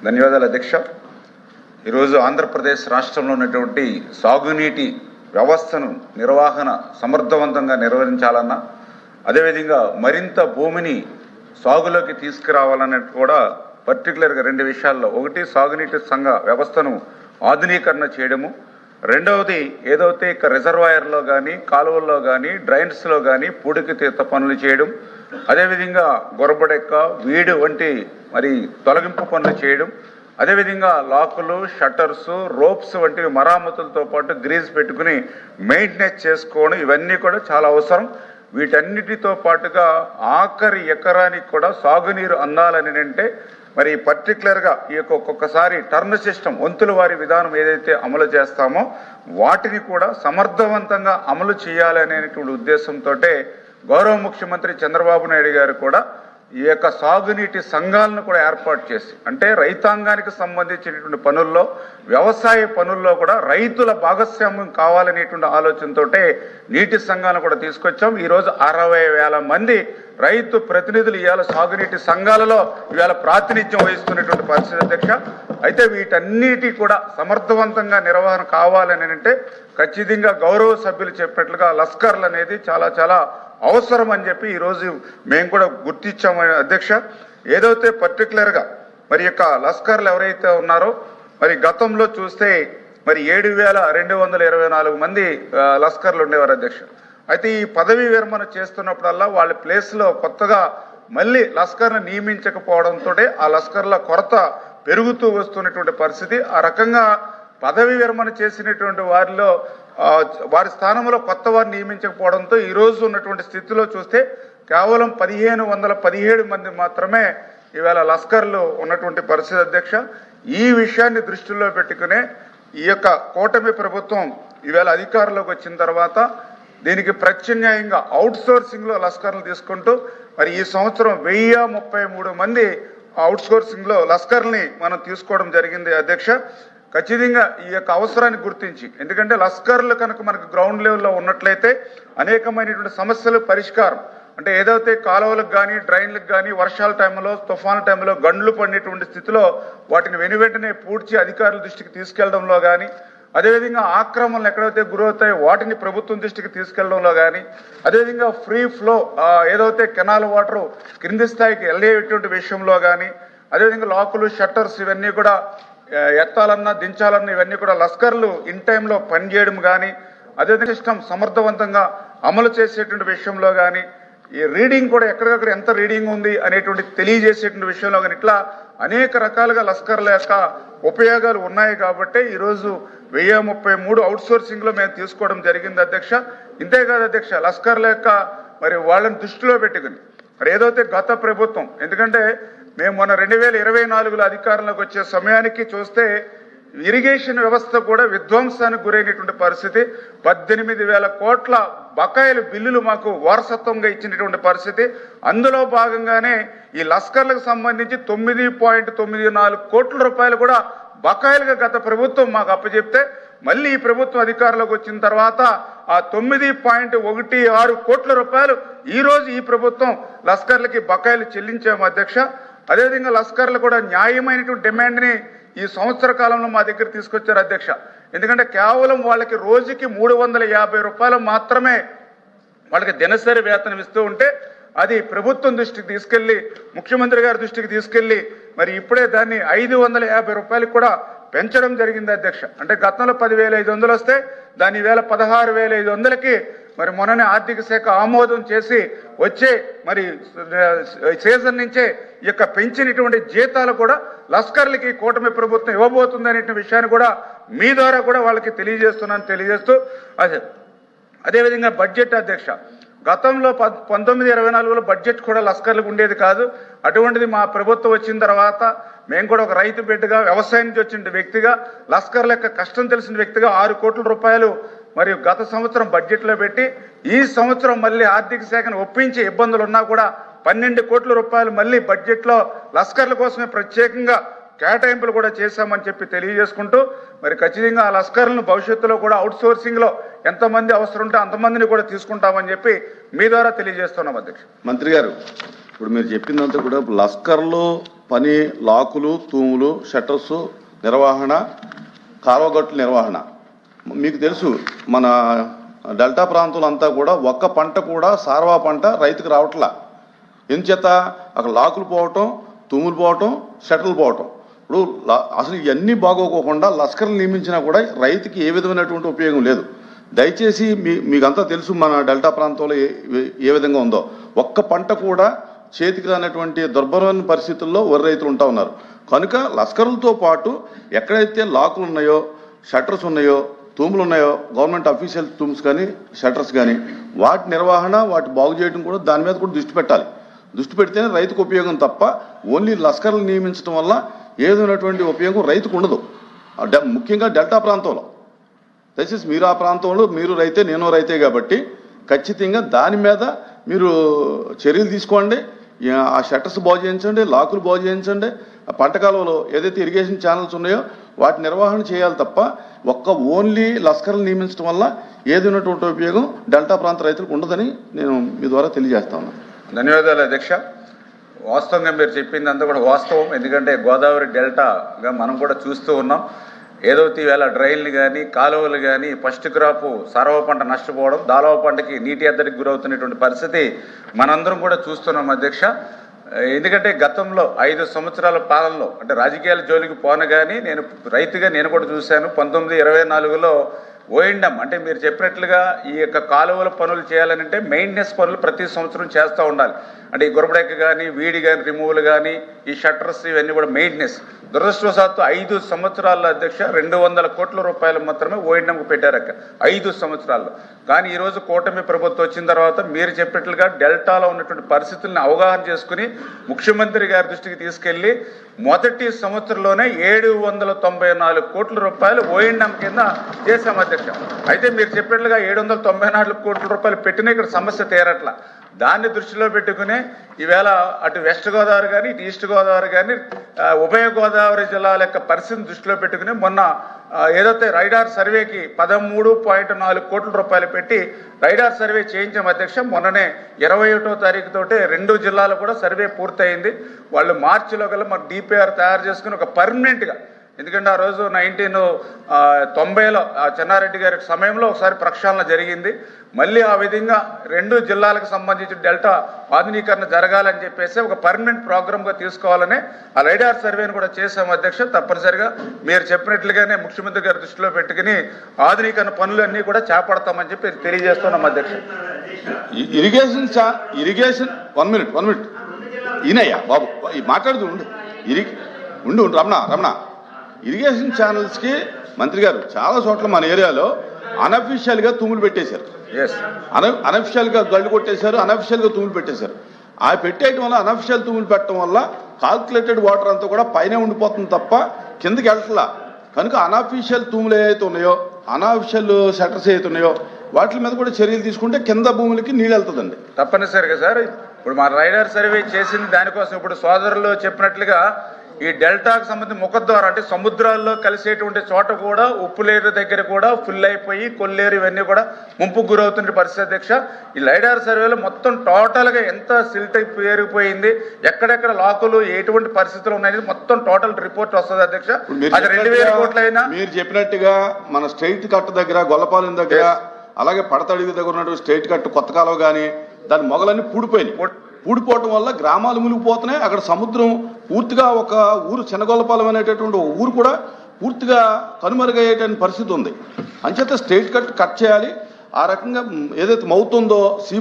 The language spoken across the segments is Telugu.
ధన్యవాదాలు అధ్యక్ష. ఈరోజు ఆంధ్రప్రదేశ్ రాష్ట్రంలో ఉన్నటువంటి సాగునీటి వ్యవస్థను నిర్వహణ సమర్థవంతంగా నిర్వహించాలన్నా, అదేవిధంగా మరింత భూమిని సాగులోకి తీసుకురావాలన్నట్టు కూడా పర్టికులర్గా రెండు విషయాల్లో, ఒకటి సాగునీటి సంఘ వ్యవస్థను ఆధునీకరణ చేయడము, రెండవది ఏదైతే ఇక రిజర్వాయర్లో కానీ కాలువల్లో కానీ డ్రైన్స్లో కానీ పూడికి తీత పనులు చేయడం, అదేవిధంగా గొరబడెక్క వీడు వంటి మరి తొలగింపు పనులు చేయడం, అదేవిధంగా లాకులు షట్టర్స్ రోప్స్ వంటి మరామతులతో పాటు గ్రీజ్ పెట్టుకుని మెయింటెనెన్స్ చేసుకోవడం ఇవన్నీ కూడా చాలా అవసరం. వీటన్నిటితో పాటుగా ఆఖరి ఎకరానికి కూడా సాగునీరు అందాలని అంటే మరి పర్టికులర్గా ఈ యొక్క ఒక్కొక్కసారి టర్న్ సిస్టమ్ వంతుల వారి విధానం ఏదైతే అమలు చేస్తామో వాటిని కూడా సమర్థవంతంగా అమలు చేయాలనేటువంటి ఉద్దేశంతో గౌరవ ముఖ్యమంత్రి చంద్రబాబు నాయుడు గారు కూడా ఈ యొక్క సాగునీటి సంఘాలను కూడా ఏర్పాటు చేసి, అంటే రైతాంగానికి సంబంధించినటువంటి పనుల్లో వ్యవసాయ పనుల్లో కూడా రైతుల భాగస్వామ్యం కావాలనేటువంటి ఆలోచనతో నీటి సంఘాలను కూడా తీసుకొచ్చాం. ఈరోజు 60,000 మంది రైతు ప్రతినిధులు ఇవాళ సాగునీటి సంఘాలలో ఇవాళ ప్రాతినిధ్యం వహిస్తున్నటువంటి పరిస్థితి అధ్యక్ష. అయితే వీటన్నిటి కూడా సమర్థవంతంగా నిర్వహణ కావాలని అంటే ఖచ్చితంగా గౌరవ సభ్యులు చెప్పినట్లుగా లస్కర్లు అనేది చాలా చాలా అవసరం అని చెప్పి ఈరోజు మేము కూడా గుర్తించాము అధ్యక్ష. ఏదైతే పర్టికులర్గా మరి యొక్క లస్కర్లు ఎవరైతే ఉన్నారో మరి గతంలో చూస్తే మరి 7,224 మంది లస్కర్లు ఉండేవారు అధ్యక్ష. అయితే ఈ పదవీ విరమణ చేస్తున్నప్పుడల్లా వాళ్ళ ప్లేస్లో కొత్తగా మళ్ళీ లస్కర్ను నియమించకపోవడంతో ఆ లస్కర్ల కొరత పెరుగుతూ వస్తున్నటువంటి పరిస్థితి. ఆ రకంగా పదవీ విరమణ చేసినటువంటి వారిలో వారి స్థానంలో కొత్త వారిని నియమించకపోవడంతో ఈరోజు ఉన్నటువంటి స్థితిలో చూస్తే కేవలం 1,517 మంది మాత్రమే ఇవాళ లస్కర్లు ఉన్నటువంటి పరిస్థితి అధ్యక్ష. ఈ విషయాన్ని దృష్టిలో పెట్టుకునే ఈ యొక్క కూటమి ప్రభుత్వం ఇవాళ అధికారంలోకి వచ్చిన తర్వాత దీనికి ప్రత్యామ్నాయంగా అవుట్సోర్సింగ్లో లస్కర్లు తీసుకుంటూ మరి ఈ సంవత్సరం 1,033 మంది అవుట్సోర్సింగ్లో లస్కర్ని మనం తీసుకోవడం జరిగింది అధ్యక్ష. ఖచ్చితంగా ఈ యొక్క అవసరాన్ని గుర్తించి, ఎందుకంటే లస్కర్లు కనుక మనకు గ్రౌండ్ లెవెల్లో ఉన్నట్లయితే అనేకమైనటువంటి సమస్యలు పరిష్కారం, అంటే ఏదైతే కాలువలకు కానీ డ్రైన్లకు కానీ వర్షాల టైంలో తుఫాను టైంలో గండ్లు పడినటువంటి స్థితిలో వాటిని వెనువెంటనే పూడ్చి అధికారుల దృష్టికి తీసుకెళ్లడంలో కానీ, అదేవిధంగా ఆక్రమణలు ఎక్కడైతే గురవుతాయో వాటిని ప్రభుత్వం దృష్టికి తీసుకెళ్లడంలో కానీ, అదేవిధంగా ఫ్రీ ఫ్లో ఏదైతే కెనాల్ వాటర్ క్రింది స్థాయికి వెళ్ళేటువంటి విషయంలో కానీ, అదేవిధంగా లాకులు షట్టర్స్ ఇవన్నీ కూడా ఎత్తాలన్నా దించాలన్నా ఇవన్నీ కూడా లస్కర్లు ఇన్ టైంలో పనిచేయడం కానీ, అదేవిధంగా సిస్టమ్ సమర్థవంతంగా అమలు చేసేటువంటి విషయంలో కానీ, ఈ రీడింగ్ కూడా ఎక్కడికక్కడ ఎంత రీడింగ్ ఉంది అనేటువంటి తెలియజేసేటువంటి విషయంలో కానీ, ఇట్లా అనేక రకాలుగా లస్కర్ల యొక్క ఉపయోగాలు ఉన్నాయి. కాబట్టి ఈరోజు 1,033 అవుట్సోర్సింగ్లో మేము తీసుకోవడం జరిగింది అధ్యక్ష. ఇంతేకాదు అధ్యక్ష, లస్కర్ల యొక్క మరి వాళ్ళని దృష్టిలో పెట్టుకుని మరి ఏదైతే గత ప్రభుత్వం, ఎందుకంటే మేము మొన్న 2024లో అధికారంలోకి వచ్చే సమయానికి చూస్తే ఇరిగేషన్ వ్యవస్థ కూడా విధ్వంసానికి గురైనటువంటి పరిస్థితి. 18,000 కోట్ల బకాయిల బిల్లులు మాకు వారసత్వంగా ఇచ్చినటువంటి పరిస్థితి. అందులో భాగంగానే ఈ లస్కర్లకు సంబంధించి 9.94 కోట్ల రూపాయలు కూడా బకాయిలుగా గత ప్రభుత్వం మాకు అప్పచెప్తే, మళ్ళీ ఈ ప్రభుత్వం అధికారంలోకి వచ్చిన తర్వాత ఆ 9.16 కోట్ల రూపాయలు ఈరోజు ఈ ప్రభుత్వం లస్కర్లకి బకాయిలు చెల్లించాము అధ్యక్ష. అదేవిధంగా లస్కర్లు కూడా న్యాయమైనటువంటి డిమాండ్ని ఈ సంవత్సర కాలంలో మా దగ్గర తీసుకొచ్చారు అధ్యక్ష. ఎందుకంటే కేవలం వాళ్ళకి రోజుకి 350 రూపాయలు మాత్రమే వాళ్ళకి దినసరి వేతనం ఇస్తూ ఉంటే అది ప్రభుత్వం దృష్టికి తీసుకెళ్లి ముఖ్యమంత్రి గారి దృష్టికి తీసుకెళ్లి మరి ఇప్పుడే దాన్ని 550 రూపాయలకు కూడా పెంచడం జరిగింది అధ్యక్ష. అంటే గతంలో 10,500 వస్తే దాని ఈవేళ 16,500కి మరి మొన్ననే ఆర్థిక శాఖ ఆమోదం చేసి వచ్చే మరి సీజన్ నుంచే ఈ యొక్క పెంచినటువంటి జీతాలు కూడా లస్కర్లకి కూటమి ప్రభుత్వం ఇవ్వబోతుంది అనే విషయాన్ని కూడా మీ ద్వారా కూడా వాళ్ళకి తెలియజేస్తూ అదేవిధంగా బడ్జెట్ అధ్యక్ష, గతంలో 1924లో బడ్జెట్ కూడా లస్కర్లకు ఉండేది కాదు. అటువంటిది మా ప్రభుత్వం వచ్చిన తర్వాత మేము కూడా ఒక రైతు బిడ్డగా వ్యవసాయం నుంచి వచ్చిన వ్యక్తిగా లస్కర్ల యొక్క కష్టం తెలిసిన వ్యక్తిగా 6 కోట్ల రూపాయలు మరియు గత సంవత్సరం బడ్జెట్లో పెట్టి ఈ సంవత్సరం మళ్ళీ ఆర్థిక శాఖను ఒప్పించి ఇబ్బందులు ఉన్నా కూడా 12 కోట్ల రూపాయలు మళ్ళీ బడ్జెట్లో లస్కర్ల కోసమే ప్రత్యేకంగా కేటాయింపులు కూడా చేశామని చెప్పి తెలియజేసుకుంటూ మరి ఖచ్చితంగా ఆ లస్కర్లను భవిష్యత్తులో కూడా అవుట్సోర్సింగ్లో ఎంతమంది అవసరం ఉంటే అంతమందిని కూడా తీసుకుంటామని చెప్పి మీ ద్వారా తెలియజేస్తున్నాం అధ్యక్ష. మంత్రి గారు, ఇప్పుడు మీరు చెప్పిందంతా కూడా లస్కర్లో పని లాకులు, తూములు, షట్టర్స్ నిర్వహణ, కాలువగట్ల నిర్వహణ. మీకు తెలుసు మన డెల్టా ప్రాంతంలో అంతా కూడా ఒక్క పంట కూడా సార్వా పంట రైతుకు రావట్లా. ఎందుచేత అక్కడ లాకులు పోవటం, తూములు పోవటం, షట్టర్లు పోవటం. ఇప్పుడు అసలు ఇవన్నీ బాగోకోకుండా లస్కర్లు నియమించినా కూడా రైతుకి ఏ విధమైనటువంటి ఉపయోగం లేదు. దయచేసి మీకంతా తెలుసు మన డెల్టా ప్రాంతంలో ఏ విధంగా ఉందో. ఒక్క పంట కూడా చేతికి రానటువంటి దుర్భరమైన పరిస్థితుల్లో వరి రైతులు ఉంటా ఉన్నారు. కనుక లస్కర్లతో పాటు ఎక్కడైతే లాకులు ఉన్నాయో, షట్టర్స్ ఉన్నాయో, తూములు ఉన్నాయో, గవర్నమెంట్ అఫీషియల్ తూమ్స్ కానీ షట్టర్స్ కానీ వాటి నిర్వహణ, వాటి బాగు చేయడం కూడా దాని మీద కూడా దృష్టి పెట్టాలి. దృష్టి పెడితేనే రైతుకు ఉపయోగం తప్ప ఓన్లీ లస్కర్లు నియమించడం వల్ల ఏదైనటువంటి ఉపయోగం రైతుకు ఉండదు. ముఖ్యంగా డెల్టా ప్రాంతంలో. దయచేసి మీరు ఆ ప్రాంతంలో మీరు రైతే, నేను రైతే కాబట్టి ఖచ్చితంగా దాని మీద మీరు చర్యలు తీసుకోండి. ఆ షట్టర్స్ బాగు చేయించండి, లాకులు బాగు చేయించండి. ఆ పంట కాలంలో ఏదైతే ఇరిగేషన్ ఛానల్స్ ఉన్నాయో వాటి నిర్వహణ చేయాలి తప్ప ఓన్లీ లస్కర్లు నియమించడం వల్ల ఏదైనటువంటి ఉపయోగం డెల్టా ప్రాంత రైతులకు ఉండదని నేను మీ ద్వారా తెలియజేస్తా ఉన్నాను. ధన్యవాదాలు అధ్యక్ష. వాస్తవంగా మీరు చెప్పిందంతా కూడా వాస్తవం. ఎందుకంటే గోదావరి డెల్టాగా మనం కూడా చూస్తూ ఉన్నాం. ఏదైతే ఈవేళ డ్రైన్లు కానీ, కాలువలు కానీ, ఫస్ట్ క్రాప్ సర్వ పంట నష్టపోవడం, దాలవ పంటకి నీటి ఎద్దడికి గురవుతున్నటువంటి పరిస్థితి మనందరం కూడా చూస్తున్నాం అధ్యక్ష. ఎందుకంటే గతంలో 5 సంవత్సరాల పాలనలో, అంటే రాజకీయాల జోలికి పోను కానీ నేను రైతుగా నేను కూడా చూశాను. 1924లో ఓఎండం అంటే మీరు చెప్పినట్లుగా ఈ యొక్క కాలువల పనులు చేయాలంటే మెయింటెనెన్స్ పనులు ప్రతి సంవత్సరం చేస్తూ ఉండాలి. అంటే ఈ గురబడెక్క కానీ, వీడి కానీ, రిమూవల్ కానీ, ఈ షట్టర్స్ ఇవన్నీ కూడా మెయింటెనెన్స్. దురదృష్టవశాత్తు 5 సంవత్సరాల్లో అధ్యక్ష 200 కోట్ల రూపాయలు మాత్రమే ఓఎండంకు పెట్టారక్క 5 సంవత్సరాల్లో. కానీ ఈరోజు కూటమి ప్రభుత్వం వచ్చిన తర్వాత మీరు చెప్పినట్లుగా డెల్టాలో ఉన్నటువంటి పరిస్థితులను అవగాహన చేసుకుని ముఖ్యమంత్రి గారి దృష్టికి తీసుకెళ్లి మొదటి సంవత్సరంలోనే 794 కోట్ల రూపాయలు ఓఎండం కింద చేశాం అధ్యక్ష. అయితే మీరు చెప్పినట్లుగా 794 కోట్ల రూపాయలు పెట్టినా ఇక్కడ సమస్య తీరట్లా. దాన్ని దృష్టిలో పెట్టుకుని ఈవేళ అటు వెస్ట్ గోదావరి కానీ, ఇటు ఈస్ట్ గోదావరి కానీ, ఉభయ గోదావరి జిల్లాల యొక్క పరిస్థితిని దృష్టిలో పెట్టుకుని మొన్న ఏదైతే రైడార్ సర్వేకి 13.4 కోట్ల రూపాయలు పెట్టి రైడార్ సర్వే చేయించాం అధ్యక్ష. మొన్ననే 21వ తారీఖుతోటి 2 జిల్లాలు కూడా సర్వే పూర్తయింది. వాళ్ళు మార్చిలో కల్లా మరి డిపిఆర్ తయారు చేసుకుని ఒక పర్మనెంట్గా, ఎందుకంటే ఆ రోజు 1990లో చెన్నారెడ్డి గారి సమయంలో ఒకసారి ప్రక్షాళన జరిగింది. మళ్ళీ ఆ విధంగా 2 జిల్లాలకు సంబంధించి డెల్టా ఆధునీకరణ జరగాలని చెప్పేసి ఒక పర్మనెంట్ ప్రోగ్రామ్గా తీసుకోవాలని ఆ రైడార్ సర్వేని కూడా చేశాము అధ్యక్ష. తప్పనిసరిగా మీరు చెప్పినట్లుగానే ముఖ్యమంత్రి గారి దృష్టిలో పెట్టుకుని ఆధునీకరణ పనులన్నీ కూడా చేపడతామని చెప్పి తెలియజేస్తున్నాం అధ్యక్ష. ఇరిగేషన్ 1 మినిట్ ఈయనయ్యా బాబు మాట్లాడుతూ ఉండు రమణ. ఇరిగేషన్ ఛానల్స్కి మంత్రి గారు చాలా చోట్ల మన ఏరియాలో అనఫిషియల్గా తూములు పెట్టేశారు, అనఫిషియల్గా గళ్ళు కొట్టేశారు, అనఫిషియల్గా తూములు పెట్టేశారు. ఆ పెట్టేయడం వల్ల అనఫిషియల్ తూములు పెట్టడం వల్ల కాల్కులేటెడ్ వాటర్ అంతా కూడా పైన ఉండిపోతుంది తప్ప కిందకి వెళ్ళట్లా. కనుక అనఫిషియల్ తూములు ఏవైతే ఉన్నాయో, అనఫిషియల్ షట్టర్స్ ఏవైతే ఉన్నాయో వాటి మీద కూడా చర్యలు తీసుకుంటే కింద భూములకి నీళ్ళు వెళ్తుందండి. తప్పనిసరిగా సార్. ఇప్పుడు మా రైడర్ సర్వే చేసింది దానికోసం. ఇప్పుడు సోదరులు చెప్పినట్లుగా ఈ డెల్టాకు సంబంధించి ముఖద్వారం అంటే సముద్రాల్లో కలిసేటువంటి చోట కూడా ఉప్పులేరు దగ్గర కూడా ఫుల్ అయిపోయి కొల్లేరు ఇవన్నీ కూడా ముంపుకు గురవుతున్న పరిస్థితి అధ్యక్ష. ఈ లైడార్ సర్వేలో మొత్తం టోటల్గా ఎంత సిల్ట్ పేరుకుపోయింది, ఎక్కడెక్కడ లాకులు, ఎటువంటి పరిస్థితులు ఉన్నాయి మొత్తం టోటల్ రిపోర్ట్ వస్తుంది అధ్యక్ష. అది 2000 కోట్లైనా మీరు చెప్పినట్టుగా మన స్ట్రైట్ కట్ దగ్గర, గొల్లపాలెం దగ్గర, అలాగే పడతడిగి దగ్గర ఉన్నటువంటి స్ట్రైట్ కట్ కొత్త కాలువ కానీ దాని మొగలన్నీ పూడిపోవటం వల్ల గ్రామాలు మునిగిపోతున్నాయి. అక్కడ సముద్రం పూర్తిగా ఒక ఊరు చిన్నగొల్లపాలెం అనేటటువంటి ఒక ఊరు కూడా పూర్తిగా కనుమరుగయ్యేటువంటి పరిస్థితి ఉంది. అంచేత స్ట్రైట్ కట్ చేయాలి. ఆ రకంగా ఏదైతే మౌత్ ఉందో, సీ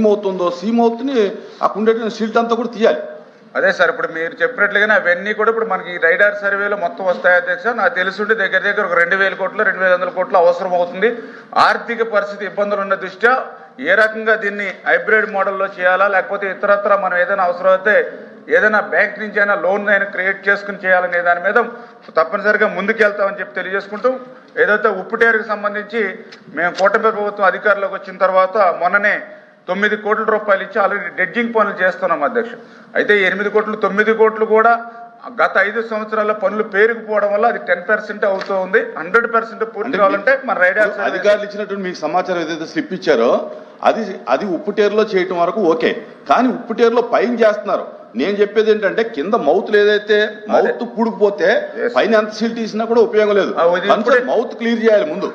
మౌత్ని అక్కడ ఉండేటువంటి సిల్ట్ అంతా కూడా తీయాలి. అదే సార్, ఇప్పుడు మీరు చెప్పినట్లుగానే అవన్నీ కూడా ఇప్పుడు మనకి రైడార్ సర్వేలో మొత్తం వస్తాయి అధ్యక్ష. నాకు తెలుసుంటే దగ్గర ఒక 2000 కోట్లు 2100 కోట్లు అవసరం అవుతుంది. ఆర్థిక పరిస్థితి ఇబ్బందులు ఉన్న దృష్ట్యా ఏ రకంగా దీన్ని హైబ్రిడ్ మోడల్లో చేయాలా, లేకపోతే ఇతరత్ర మనం ఏదైనా అవసరం అయితే ఏదైనా బ్యాంక్ నుంచి అయినా లోన్ అయినా క్రియేట్ చేసుకుని చేయాలనే దాని మీద తప్పనిసరిగా ముందుకెళ్తామని చెప్పి తెలియజేసుకుంటూ, ఏదైతే ఉప్పుటేరుకు సంబంధించి మేము కూటమి ప్రభుత్వం అధికారంలోకి వచ్చిన తర్వాత మొన్ననే 9 కోట్ల రూపాయలు ఇచ్చి ఆల్రెడీ డెడ్జింగ్ పనులు చేస్తున్నాం అధ్యక్ష. అయితే 8 కోట్లు 9 కోట్లు కూడా గత 5 సంవత్సరాల పనులు పేరుకుపోవడం వల్ల అది 10% అవుతూ ఉంది. 100% పూర్తి కావాలంటే మన రైడర్ అధికారులు ఇచ్చినటువంటి మీకు సమాచారం ఏదైతే స్లిప్ ఇచ్చారో అది ఉప్పుటేరులో చేయటం వరకు ఓకే. కానీ ఉప్పుటేరులో పైన చేస్తున్నారు, నేను చెప్పేది ఏంటంటే కింద మౌత్ ఏదైతే మౌత్ పూడిపోతే పైన ఎంత సీల్ తీసినా కూడా ఉపయోగం లేదు. మౌత్ క్లియర్ చేయాలి ముందు.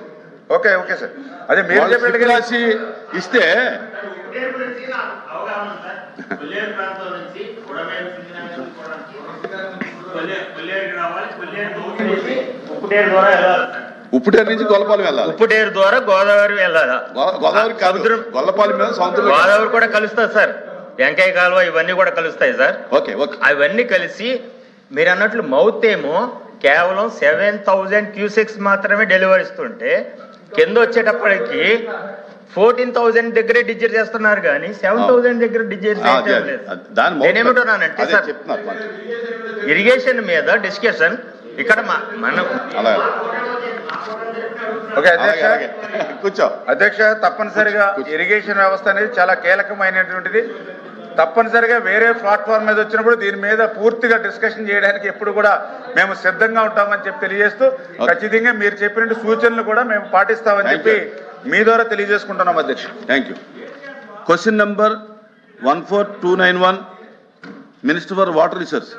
ఓకే ఓకే సార్, అదే మీరు చెప్పేది రాసి ఇస్తే ఉప్పుటేరు నుంచి గొల్లపాలెం వెళ్ళాలి. ఉప్పుటేరు ద్వారా గోదావరి వెళ్ళాలా? గోదావరి కాదు, గొల్లపాలెం మీద సముద్రం. గోదావరి కూడా కలుస్తుంది సార్, వెంకయ్య కాలువ ఇవన్నీ కూడా కలుస్తాయి సార్. ఓకే ఓకే, అవన్నీ కలిసి మీరు అన్నట్లు మౌత్ ఏమో కేవలం 7,000 క్యూసెక్స్ మాత్రమే డెలివరీ ఇస్తుంటే కింద వచ్చేటప్పటికి 14,000 దగ్గరే డిజైర్ చేస్తున్నారు కానీ 7,000 దగ్గర డిజైర్ చేయడం లేదు. నేనేమంటున్నానంటే సార్, ఇరిగేషన్ మీద డిస్కషన్ ఇక్కడ మనం ఓకే కూర్చో అధ్యక్ష, తప్పనిసరిగా ఇరిగేషన్ వ్యవస్థ అనేది చాలా కీలకమైనటువంటిది. తప్పనిసరిగా వేరే ప్లాట్ఫామ్ మీద వచ్చినప్పుడు దీని మీద పూర్తిగా డిస్కషన్ చేయడానికి ఎప్పుడు కూడా మేము సిద్ధంగా ఉంటామని చెప్పి తెలియజేస్తూ, ఖచ్చితంగా మీరు చెప్పినట్టు సూచనలు కూడా మేము పాటిస్తామని చెప్పి మీ ద్వారా తెలియజేసుకుంటున్నాం అధ్యక్ష. Thank you. Question number 14291, minister for water resource.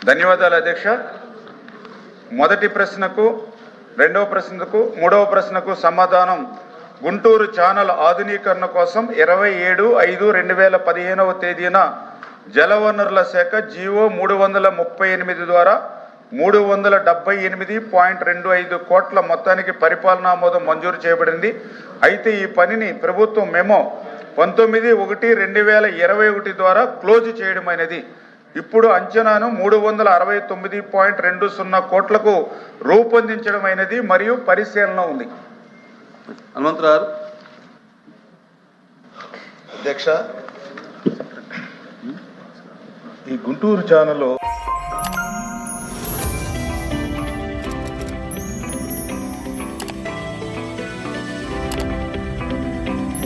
ధన్యవాదాలు అధ్యక్ష. మొదటి ప్రశ్నకు, రెండవ ప్రశ్నకు, మూడవ ప్రశ్నకు సమాధానం గుంటూరు ఛానల్ ఆధునీకరణ కోసం 27/5/2015 తేదీన జలవనరుల శాఖ జీవో 338 ద్వారా 378.25 కోట్ల మొత్తానికి పరిపాలనా ఆమోదం మంజూరు చేయబడింది. అయితే ఈ పనిని ప్రభుత్వం మెమో 19/1/2021 ద్వారా క్లోజ్ చేయడమైనది. ఇప్పుడు అంచనాను 369.20 కోట్లకు రూపొందించడమైనది మరియు పరిశీలన ఉంది. హనుమంతరావు అధ్యక్ష, ఈ గుంటూరు ఛానల్లో